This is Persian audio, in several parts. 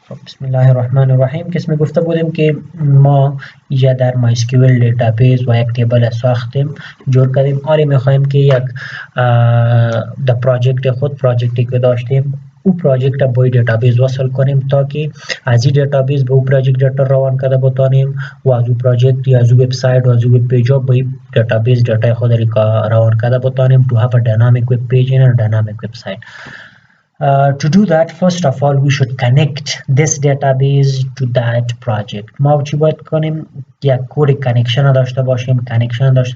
خب بسم الله الرحمن الرحیم که اسم گفته بودیم که ما یا در MySQL دیتابیس و یک تیبل ساختیم جور کردیم. آره میخوایم که یک در پراجکتی که داشتیم او پراجکت با این دیتابیس وصل کنیم تا که از این دیتابیس به او پراجکت دیتا روان کرده بتانیم و از او پراجکت یا از او وبسایت و از او وب پیج به این دیتابیس دیتا خود روان کرده بتانیم to have a dynamic web page and a dynamic website. To do that, first of all, we should connect this database to that project. ما چی باید کنیم؟ یک کد کانکشن داشته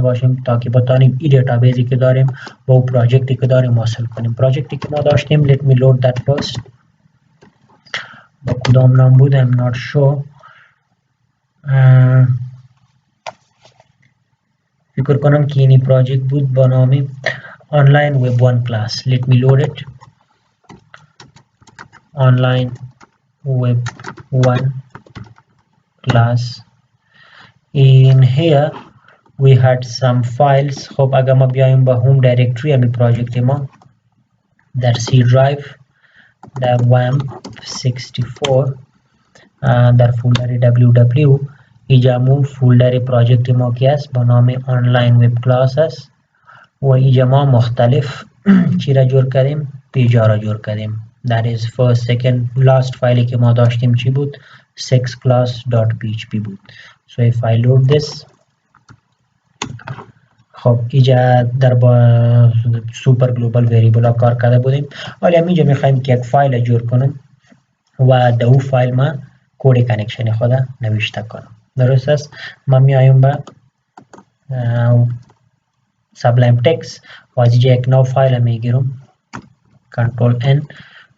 باشیم تا که بتانیم این دیتابیسی که داریم با اون پراجکتی که داریم وصل کنیم. پراجکتی که ما داشتیم let me load that first. با کدام نام بود I'm not sure. فکر کنم که اینی پراجکت بود با نام online web 1 class. Let me load it. Online web 1 class. In here we had some files. خب اگر ما بیایم با هوم دایرکتری همی پراجکت ما در C drive در WAMP64 در فولدر www اینجا فولدر پراجکت ما که است با نام online web class است و اینجا ما مختلف چی را جور کردیم؟ پیجا را جور کردیم. That is first, second, last فایلی که ما داشتیم چی بود؟ sexclass.php بود. So if I load this خب اینجا در با سوپر گلوبال وریبل ها کار کرده بودیم. ولی هم اینجا میخوایم که یک فایل جور کنم و در او فایل ما کد کانکشن خود نوشته کنم. درست است؟ ما میایم به سبلایم تکست و از اینجا یک نو فایل میگیرم کنترل N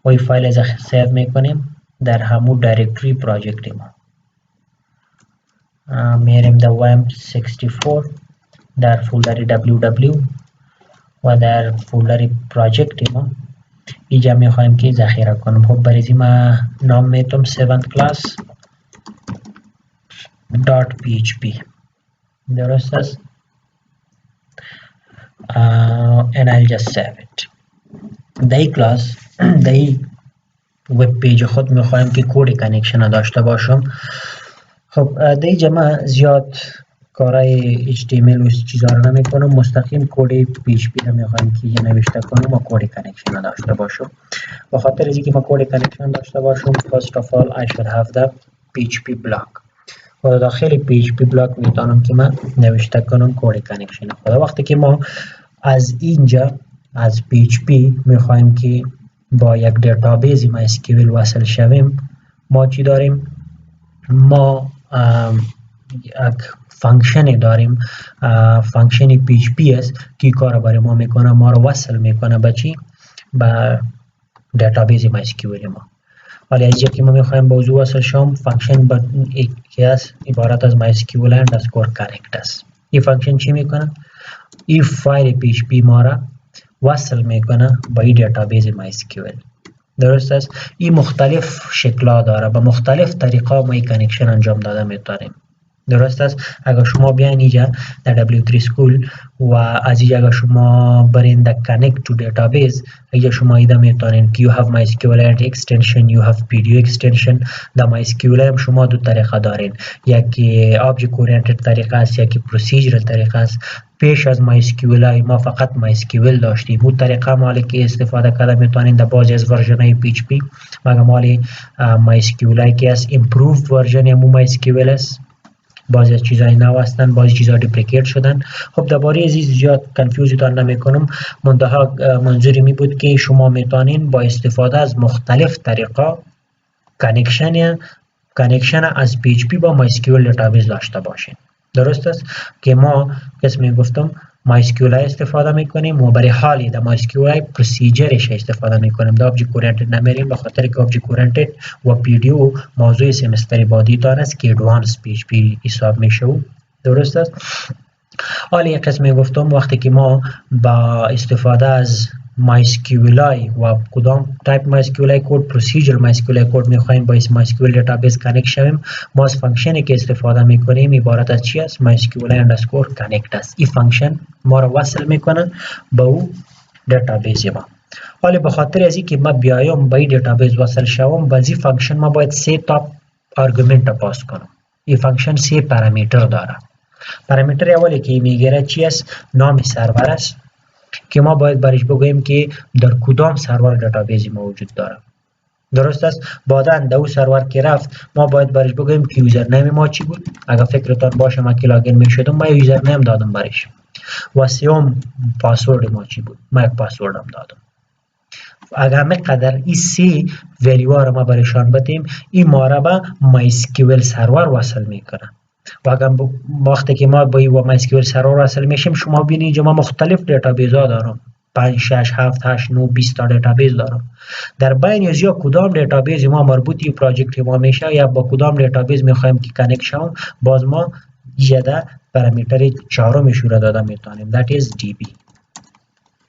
و این فایل از سیو میکنیم در همون دایرکتری پراجکت ما. میریم در WAMP64 در فولدر www و در فولدر پراجکت ما اینجا میخوایم که ذخیره کنم. خب برای ما نام میتم 7class.php. درست است؟ and I'll just save it. در کلاس در وب پیج خود میخوایم که کد کانکشن داشته باشم. خب در اینجا من زیاد کارهای HTML و چیزا رو نمیکنم، مستقیم کد PHP رو میخوایم که نوشته کنم و کد کانکشن داشته باشم. به خاطر اینکه ما کد کانکشن داشته باشم first of all I should have the PHP block و داخل PHP block میتونم که من نوشته کنم کد کانکشن خود. وقتی که ما از اینجا از PHP میخوایم که با یک دیتابیس MySQL وصل شویم، ما چی داریم؟ ما یک فانکشن داریم، فانکشن PHP است که کار برای ما میکنه، ما رو وصل میکنه به چی؟ به دیتابیس MySQL ما. ولی از که ما میخوایم با موضوع وصل شوم، فانکشن که است عبارت از MySQL underscore connect است. این فانکشن چی میکنه؟ این فایل PHP ما را وصل میکنه با این دیتابیس MySQL. درست است؟ این مختلف شکل‌ها داره، به مختلف طریقا ما این کانکشن انجام داده میتونیم. درست است؟ اگر شما بیاین اینجا در W3 School و از اینجا اگر شما برین در Connect to Database، اینجا شما ایده میتونین که you have MySQL extension, you have PDU extension. در MySQL هم شما دو طریقه دارین، یکی Object Oriented طریقه است، یکی Procedural طریقه است. پیش از MySQL ما فقط MySQL داشتیم، اون طریقه مالی که استفاده کرده میتونین در بعضی از ورژن های PHP مگه مالی MySQL که است improved ورژن یا MySQL است. بعضی از چیزای نو هستن، بعضی چیزا دیپلیکیت شدن. خب درباره از زیاد کنفیوز تان نمیکنم، منتها منظوری می بود که شما میتونین با استفاده از مختلف طریقا کانکشن از PHP با MySQL دیتابیس داشته باشین. درست است که ما قسمی گفتم MySQL استفاده میکنیم و برای حالی در MySQL پروسیجرش استفاده میکنیم. در Object Oriented نمیریم به خاطر که Object Oriented و PDU موضوع سمستر بعدی دان است که Advanced PHP حساب میشه. درست است؟ حالی یک قسمی گفتم وقتی که ما با استفاده از MySQL و کدام تایپ MySQL کد پروسیجر MySQL کد میخوایم با MySQL دیتابیس کانکت شویم، ما از فانکشنی که استفاده میکنیم عبارت از چی است؟ MySQL underscore connect است. این فانکشن ما رو وصل میکنه با او دیتابیس ما. حالا به خاطر از اینکه ما بیایم به این دیتابیس وصل شوم به این فانکشن ما باید 3 تا آرگومنت پاس کنم. این فانکشن 3 پارامیتر داره. پارامیتر اولی که میگیره چی است؟ نام سرور است که ما باید برش بگوییم که در کدام سرور دیتابیس ما وجود داره. درست است؟ بعدا در اون سرور که رفت ما باید برش بگوییم که یوزرنیم ما چی بود. اگر فکرتان باشه ما که لاگین میشدم ما یوزرنیم دادم برش و سوم پاسورد ما چی بود. ما یک پاسوردم دادم. اگر همه قدر این 3 ولیو رو ما برشان بدیم این ما را به MySQL سرور وصل میکنه و اگر وقتی که ما با این MySQL سرور وصل میشیم شما ببینید اینجا ما مختلف دیتابیس ها دارم 5 6 7 8 9 20 تا دیتابیس دارم. در بین از یا کدام دیتابیس ما مربوط این پروژکت ما میشه یا با کدام دیتابیس میخوایم که کانکت شوم باز ما یه پارامیتر چهارمش رو داده میتونیم that is db.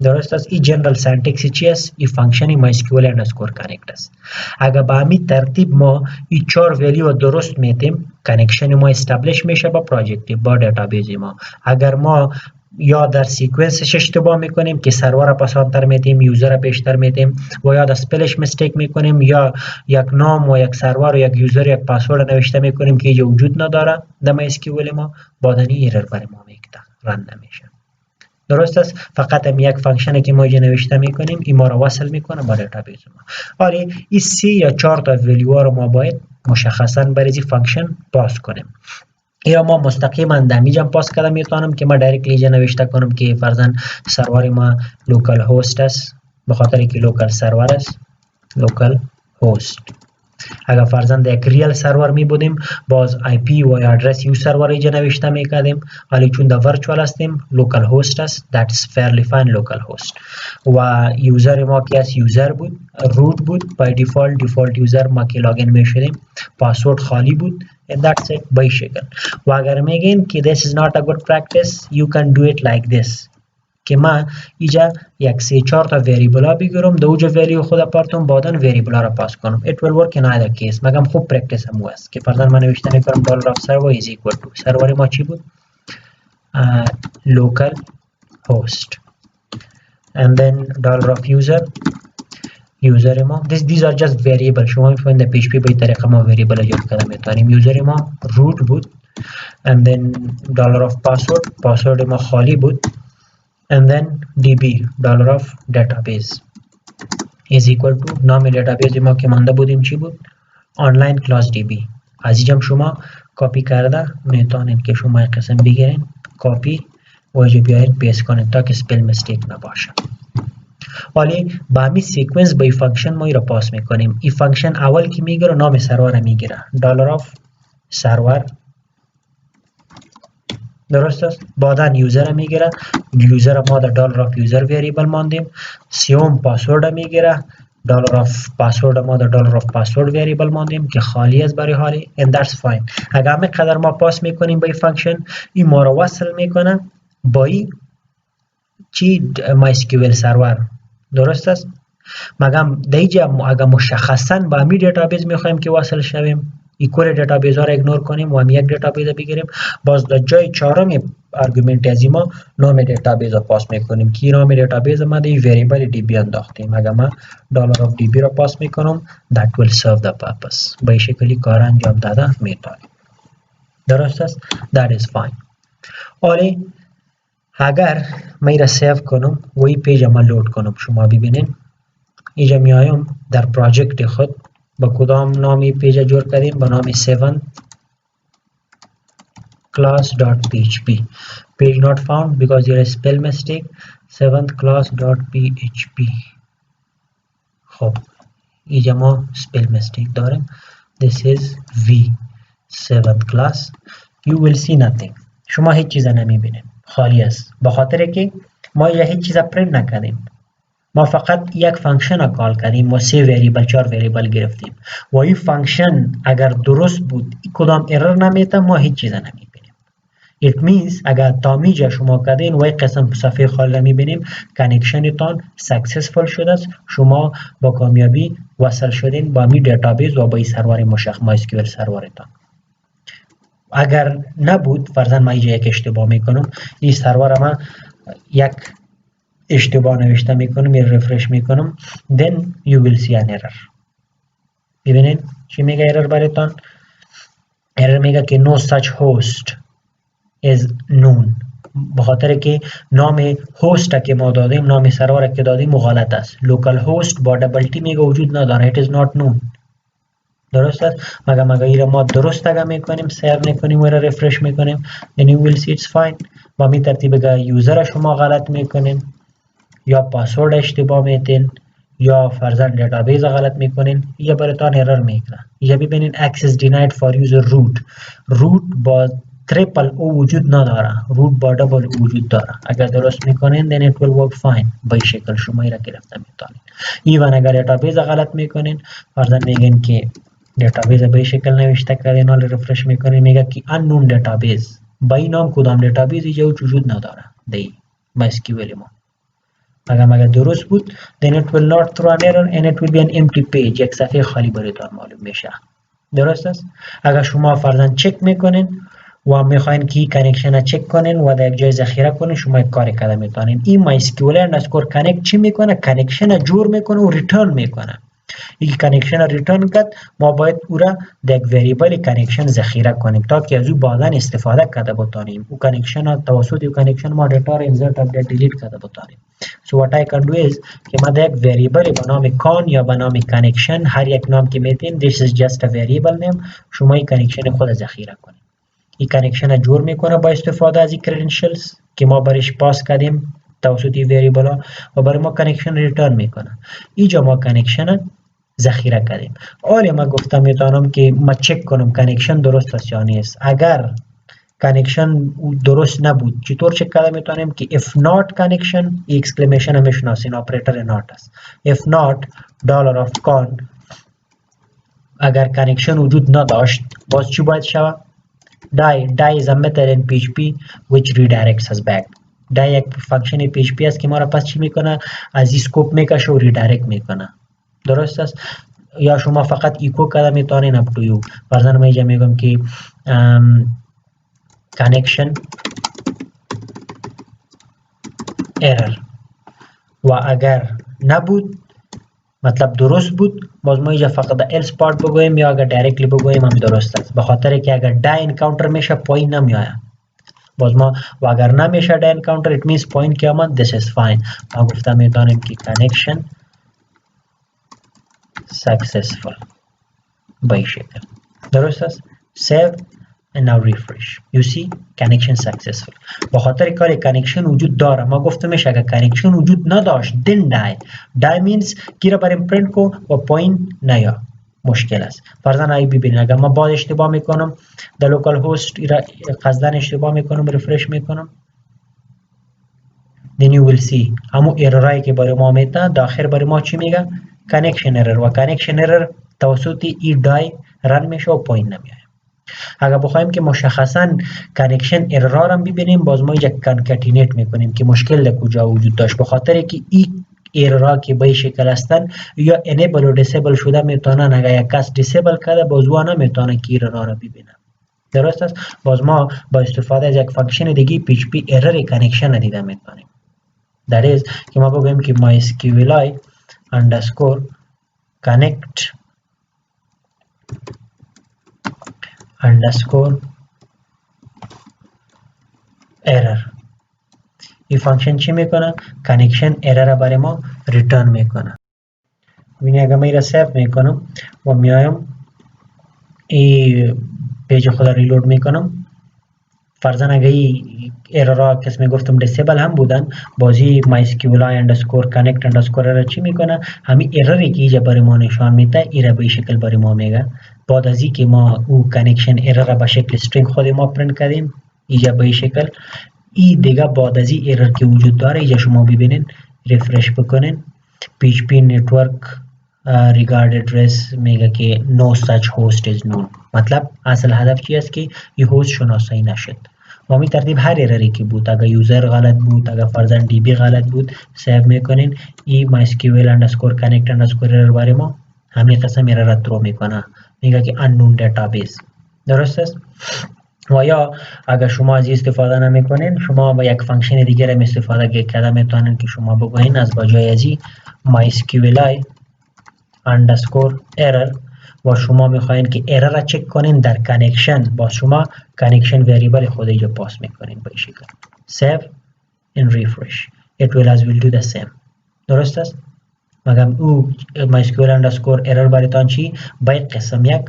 درست است؟ این جنرال سنتکس چی است؟ این فانکشن MySQL اندرسکور کانکت است. اگر به همین ترتیب ما این 4 ولیو درست میتیم کانکشن ما استابلیش میشه با پروژکت با دیتابیس ما. اگر ما یا در سیکونسش اشتباه میکنیم که سرور را پسانتر میتیم یوزر را بیشتر میتیم و یا در سپلش مستیک میکنیم یا یک نام و یک سرور و یک یوزر یک پاسورد نوشته میکنیم که اینجا وجود نداره در MySQL ما بعدنی ایرر برای ما میگه رن نمیشه. درست است؟ فقط هم یک فانکشنی که ما اینجا نوشته میکنیم این ما را وصل میکنه با دیتابیس ما. حالا این 3 یا 4 تا ولیو رو ما باید مشخصا برای این فانکشن پاس کنیم. یا ما مستقیما دمیجم پاس کردم میتونم که ما دایرکتلی اینجا نوشته کنم که فرضاً سرور ما لوکال هاست است به خاطر اینکه لوکال سرور است لوکال هاست. اگر فرضاً یک ریال سرور می بودیم باز آی پی و ادرس یو سرور اینجا نوشته میکردیم ولی چون در ورچوال هستیم لوکال هاست است that's fairly fine لوکال هاست و یوزر ما که است یوزر بود روت بود by default یوزر ما که لاگین میشدیم پاسورد خالی بود and that's it by شکل. و اگر میگیم که this is not a good practice you can do it like this که ما اینجا یک 3 4 تا وریبل ها بگیرم دو جا ولیو خود پارتون بعداً وریبل ها را پاس کنم it will work in either case. مگم خوب پرکتیس هم است که فرضاً من نوشته میکنم $server is equal to سرور ما چی بود local host and then user ما these are just variable شما میتونید در PHP به این طریقه ما وریبل ایجاد کنیم میتونیم یوزر ما root بود and then password ما خالی بود and then db $database is equal to نام دیتابیس ما که مانده بودیم چی بود online class db. از اینجا شما کپی کرده میتونید که شما یک قسم بگیرین کپی و اینجا بیاین پیست کنید تا که سپل مستیک نباشه. ولی با همین سیکونس با این فانکشن ما این را پاس میکنیم. این فانکشن اول که میگیره نام سرور میگیره $server درست است؟ بعدا یوزر میگیره یوزر ما در $user وریبل ماندیم سیوم پاسورد میگیره پاسورد ما در $password وریبل ماندیم که خالی است برای حالی and that's fine. اگر همه قدر ما پاس میکنیم با این فانکشن این ما را وصل میکنه با این چی MySQL سرور. درست است؟ مگم دیجا اگر مشخصا با همین دیتابیس میخوایم که وصل شویم این کل دیتابیس ها را ایگنور کنیم و هم یک دیتابیس بگیریم باز در جای چهارم آرگومنت از ما نام دیتابیس را پاس میکنیم که نام دیتابیس ما در وریبل db انداختیم. اگر ما $db را پاس میکنم that will serve the purpose. به این شکلی کار انجام داده میتونیم. درست است؟ that is fine. ولی اگر من را سیو کنم و این پیج ما لود کنم شما ببینید اینجا میایم در پروژکت خود با کدام نامی پیج جور کردیم با نام 7 class.php page not found because there is spell mistake 7 class.php. خب اینجا ما spell mistake داریم this is v 7 class you will see nothing. شما هیچ چیز نمیبینید خالی است به خاطر که ما اینجا هیچ چیز پرینت نکردیم ما فقط یک فانکشن را کال کردیم و 3 وریبل 4 وریبل گرفتیم و این فانکشن اگر درست بود کدام ایرر نمیده ما هیچ چیز نمیبینیم. it means اگر تامیجا شما کردین و یک قسم صفحه خالی میبینیم کانکشنتان سکسسفول شده است شما با کامیابی وصل شدین با می دیتابیس و با این سرور MySQL سرورتان. اگر نبود فرضاً ما اینجا یک اشتباه میکنم این سرور ما یک اشتباه نوشته میکنم یا رفرش میکنم then you will see an error. ببینید چی میگه ایرر براتون؟ ایرر میگه که no such host is known، به خاطر که نام هوست که ما دادیم، نام سرور که دادیم غلط است. لوکال هوست با دبل تی میگه وجود نداره، it is not known. درست است؟ مگه ایره ما درست اگه میکنیم سیو میکنیم و رفرش میکنیم then you will see it's fine. با می ترتیب اگه یوزر شما غلط میکنین یا پاسورد اشتباه میتین یا فرضاً دیتابیس غلط میکنین یا براتون ایرر میکنه. یا ببینین access denied for user root با تریپل او وجود نداره، روت با دبل وجود داره. اگر درست میکنین then it will work fine. به این شکل شما ایره گرفته میتونین. ایوان اگر دیتابیس غلط میکنین فرضاً میگین که دیتابیس به این شکل نوشته کردین حالا رفرش میکنین میگه که unknown دیتابیس، با این نام کدام دیتابیس اینجا وجود نداره دی با SQL ما. اگر درست بود then it will not throw an error and it will be an empty page، یک صفحه خالی براتون معلوم میشه. درست است؟ اگر شما فرضاً چک میکنین و میخواین که کانکشن چک کنین و در یک جای ذخیره کنین شما یک کار کرده میتونین. این MySQL اندرسکور کانکت چی میکنه؟ کانکشن جور میکنه و ریترن میکنه. این کانکشن ریترن کرد ما باید او را در یک وریبل کانکشن ذخیره کنیم تا که از او بعدا استفاده کرده بتانیم. او کانکشن توسط او کانکشن ما دیتا را اینسرت اپدیت دیلیت کرده بتانیم. So what I can do is که ما در یک وریبل به نام کان یا به نام کانکشن، هر یک نام که میتین this is just a variable name، شما این کانکشن خود ذخیره کنید. این کانکشن جور میکنه با استفاده از این credentials که ما برش پاس کردیم توسط این وریبل ها و برای ما کانکشن ریترن میکنه. اینجا ما کانکشن ذخیره کردیم. حالا ما گفتم میتونم که ما چک کنم کانکشن درست است یا نیست. اگر کانکشن درست نبود چطور چک کرده میتونیم که if not connection exclamation هم میشناسین اپراتور not است. if not $of con اگر کانکشن وجود نداشت باز چی باید شود؟ die is a method in PHP which redirects us back. die یک فانکشن PHP است که ما را پس چی میکنه؟ از این سکوپ میکشه و ریدایرکت میکنه. درست است؟ یا شما فقط ایکو کرده میتونین up to you. فرضاً من اینجا میگم که connection error و اگر نبود مطلب درست بود باز ما اینجا فقط else part بگویم یا اگر دایرکتلی بگویم هم درست است. به خاطر که اگر die encounter میشه پایین نمیآید باز ما و اگر نمیشه die encounter it means پایین که آمد this is fine. ما گفتم میتونیم که connection successful به این شکل. درست است؟ save and now refresh. You see connection successful. با خاطر کار connection وجود داره. ما گفتمش اگر connection وجود نداشت then die means گیره بریم پرینت کو و پایین نیا مشکل است. فرضاً ای ببینید اگر ما باز اشتباه میکنم در لوکال هوست قصدن اشتباه میکنم رفرش میکنم then you will see همون ایررایی که برای ما میده داخل برای ما چی میگه؟ connection error و connection error توسط ای die رن میشه و پایین نمیاد. اگر بخوایم که مشخصا کانکشن اررار هم ببینیم باز ما اینجا کانکاتینیت میکنیم که مشکل کجا وجود داشت. به خاطر که این اررار که به شکل هستن یا انیبل و دیسیبل شده میتونن. اگر یک کس دیسیبل کرده باز او نمیتونه که اررار رو ببینه. درست است؟ باز ما با استفاده از یک فانکشن دیگه PHP ارر کانکشن دیده میتونیم. در از که ما بگویم که MySQLi underscore connect underscore error. این فانکشن چی میکنه؟ کانکشن ارر برای ما ریترن میکنه. ببینید اگر من این را سیو میکنم و میایم این پیج خود را ریلود میکنم فرضاً اگر این اررها کس میگفتم دیسیبل هم بودن بازی MySQLi underscore connect underscore error چی میکنه؟ همین ارری که اینجا برای ما نشان میده این را به شکل برای ما میگه. بعد از اینکه ما او کانکشن ارر را به شکل استرینگ خود ما پرینت کردیم اینجا به شکل این دیگه بعد از این ارر که وجود داره اینجا شما ببینین رفرش بکنین PHP network regard address میگه که no such host is known. مطلب اصل هدف چی است که این هوست شناسایی نشد. و می ترتیب هر ارری که بود اگر یوزر غلط بود اگر فرضاً DB غلط بود سیو میکنین این MySQL underscore connect underscore error برای ما همین قسم ارر را ترو میکنه میگه که unknown database. درست است؟ و یا اگر شما از این استفاده نمیکنین شما با یک فانکشن دیگر هم استفاده کرده میتونین که شما بگوین از بجای از این mysqli underscore error و شما میخواین که ارر را چک کنین در کانکشن با شما کانکشن وریبل خود اینجا پاس میکنین به این شکل save and refresh it will as will do the same درست است مگم او mysql underscore error براتان چی با یک قسم یک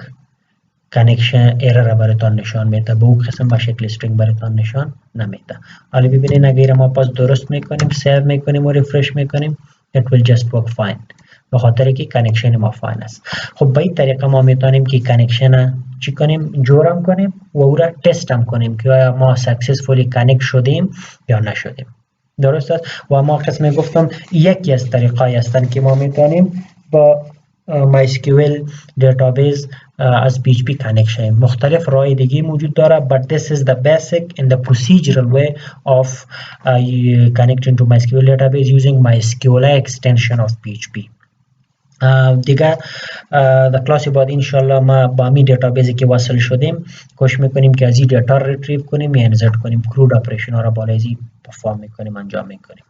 کانکشن ارر را براتان نشان میده به او قسم با شکل استرینگ براتان نشان نمیده حالا ببینید اگر ما پاس درست میکنیم سیو میکنیم و ریفرش میکنیم it will just work fine به خاطر که کانکشن ما فاین است خب به این طریقه ما میتونیم که کانکشن چی کنیم جورم کنیم و او را تست هم کنیم که آیا ما سکسسفولی کانکت شدیم یا نشدیم درست است و ما قسم گفتم یکی از طریقای هستند که ما میتونیم با MySQL database از PHP کانکت شیم مختلف راه دیگه موجود داره but this is the basic and the procedural way of connecting to MySQL database using MySQLi extension of PHP دیگه در کلاس بعد انشالله ما با می دیتابیسی که وصل شدیم کوشش میکنیم که از این دیتا ریتریو کنیم یا انسرت کنیم کرود اپریشن ها را بالای پرفورم میکنیم انجام میکنیم